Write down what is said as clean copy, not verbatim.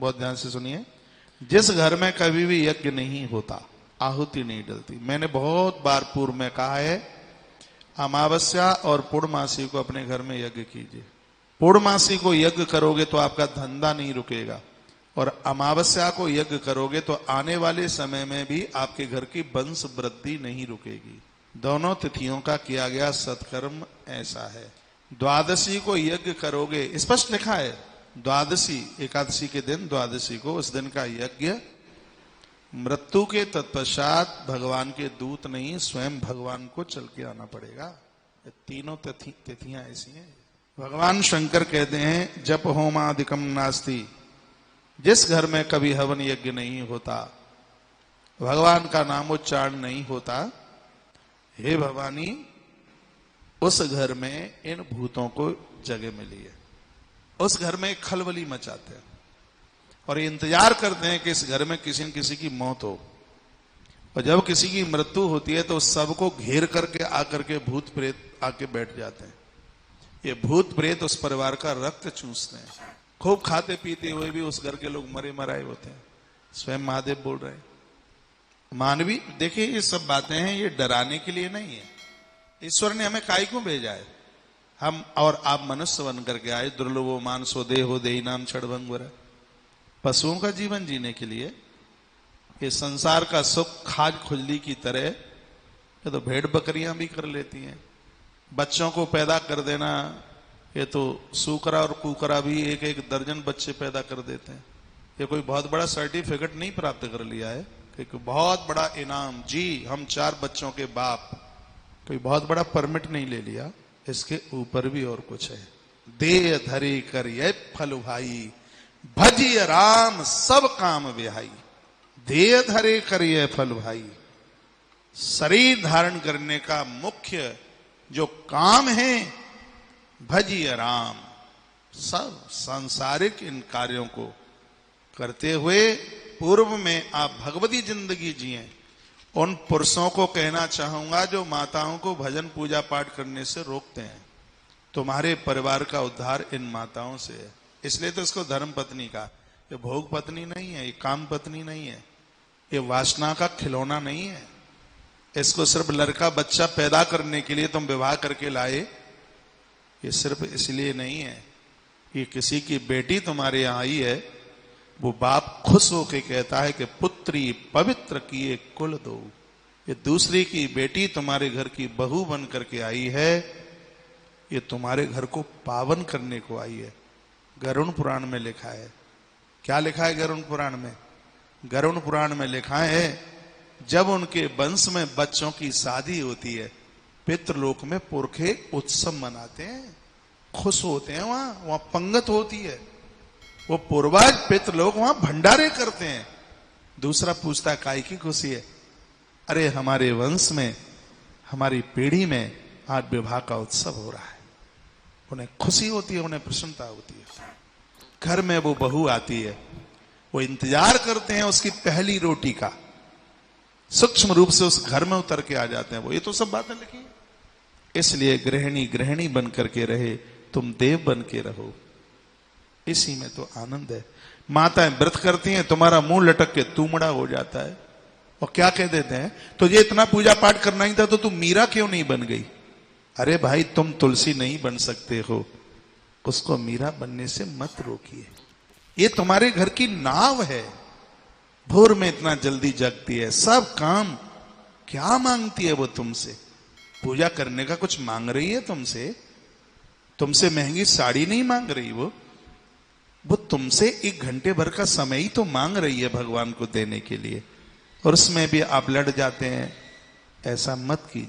बहुत ध्यान से सुनिए। जिस घर में कभी भी यज्ञ नहीं होता, आहुति नहीं डलती, मैंने बहुत बार पूर्व में कहा है, अमावस्या और पूर्णमासी को अपने घर में यज्ञ कीजिए। पूर्णमासी को यज्ञ करोगे तो आपका धंधा नहीं रुकेगा, और अमावस्या को यज्ञ करोगे तो आने वाले समय में भी आपके घर की वंश वृद्धि नहीं रुकेगी। दोनों तिथियों का किया गया सत्कर्म ऐसा है। द्वादशी को यज्ञ करोगे, स्पष्ट लिखा है, द्वादशी एकादशी के दिन, द्वादशी को, उस दिन का यज्ञ मृत्यु के तत्पश्चात भगवान के दूत नहीं, स्वयं भगवान को चल के आना पड़ेगा। ये तीनों तिथियां ऐसी हैं। भगवान शंकर कहते हैं जप होमादिकम नास्ति, जिस घर में कभी हवन यज्ञ नहीं होता, भगवान का नामोच्चारण नहीं होता, हे भवानी उस घर में इन भूतों को जगह मिली है। उस घर में खलबली मचाते हैं और इंतजार करते हैं कि इस घर में किसी न किसी की मौत हो, और जब किसी की मृत्यु होती है तो सबको घेर करके आकर के भूत प्रेत आके बैठ जाते हैं। ये भूत प्रेत उस परिवार का रक्त चूसते हैं। खूब खाते पीते हुए भी उस घर के लोग मरे मराए होते हैं। स्वयं महादेव बोल रहे हैं। मानवी, देखिए ये सब बातें हैं, ये डराने के लिए नहीं है। ईश्वर ने हमें काहे क्यों भेजा है? हम और आप मनुष्य बन करके आए, दुर्लभो मानसो देहो देही नाम छड़भंग, पशुओं का जीवन जीने के लिए। ये संसार का सुख खाज खुजली की तरह ये तो भेड़ बकरियां भी कर लेती हैं। बच्चों को पैदा कर देना, ये तो सूकरा और कुकरा भी एक एक दर्जन बच्चे पैदा कर देते हैं। ये कोई बहुत बड़ा सर्टिफिकेट नहीं प्राप्त कर लिया है कि बहुत बड़ा इनाम, जी हम 4 बच्चों के बाप, कोई बहुत बड़ा परमिट नहीं ले लिया। इसके ऊपर भी और कुछ है। दे धरे कर ये फल भाई, भजिय राम सब काम विहाई। दे धरे कर ये फल भाई, शरीर धारण करने का मुख्य जो काम है, भजिय राम, सब सांसारिक इन कार्यों को करते हुए पूर्व में आप भगवती जिंदगी जिए। उन पुरुषों को कहना चाहूंगा जो माताओं को भजन पूजा पाठ करने से रोकते हैं, तुम्हारे परिवार का उद्धार इन माताओं से है। इसलिए तो इसको धर्म पत्नी का, ये भोग पत्नी नहीं है, ये काम पत्नी नहीं है, ये वासना का खिलौना नहीं है। इसको सिर्फ लड़का बच्चा पैदा करने के लिए तुम विवाह करके लाए, ये सिर्फ इसलिए नहीं है। ये किसी की बेटी तुम्हारे यहां आई है, वो बाप खुश होके कहता है कि पुत्री पवित्र किए कुल दो। ये दूसरी की बेटी तुम्हारे घर की बहू बन करके आई है, ये तुम्हारे घर को पावन करने को आई है। गरुड़ पुराण में लिखा है। क्या लिखा है गरुड़ पुराण में? गरुड़ पुराण में लिखा है, जब उनके वंश में बच्चों की शादी होती है, पितृलोक में पुरखे उत्सव मनाते हैं, खुश होते हैं। वहां पंगत होती है, वो पूर्वज पितृलोक वहां भंडारे करते हैं। दूसरा पूछता काय की खुशी है? अरे हमारे वंश में, हमारी पीढ़ी में आज विवाह का उत्सव हो रहा है। उन्हें खुशी होती है, उन्हें प्रसन्नता होती है। घर में वो बहू आती है, वो इंतजार करते हैं उसकी पहली रोटी का, सूक्ष्म रूप से उस घर में उतर के आ जाते हैं वो। ये तो सब बातें लिखी है। इसलिए गृहिणी गृहिणी बन करके रहे, तुम देव बन के रहो, इसी में तो आनंद है। माताएं व्रत करती हैं, तुम्हारा मुंह लटक के तूमड़ा हो जाता है, और क्या कह देते हैं, तुझे इतना पूजा पाठ करना ही था तो तुम मीरा क्यों नहीं बन गई? अरे भाई, तुम तुलसी नहीं बन सकते हो, उसको मीरा बनने से मत रोकिए। ये तुम्हारे घर की नाव है, भोर में इतना जल्दी जगती है, सब काम क्या मांगती है वो तुमसे? पूजा करने का कुछ मांग रही है तुमसे? तुमसे महंगी साड़ी नहीं मांग रही वो तुमसे 1 घंटे भर का समय ही तो मांग रही है भगवान को देने के लिए, और उसमें भी आप लड़ जाते हैं। ऐसा मत कीजिए।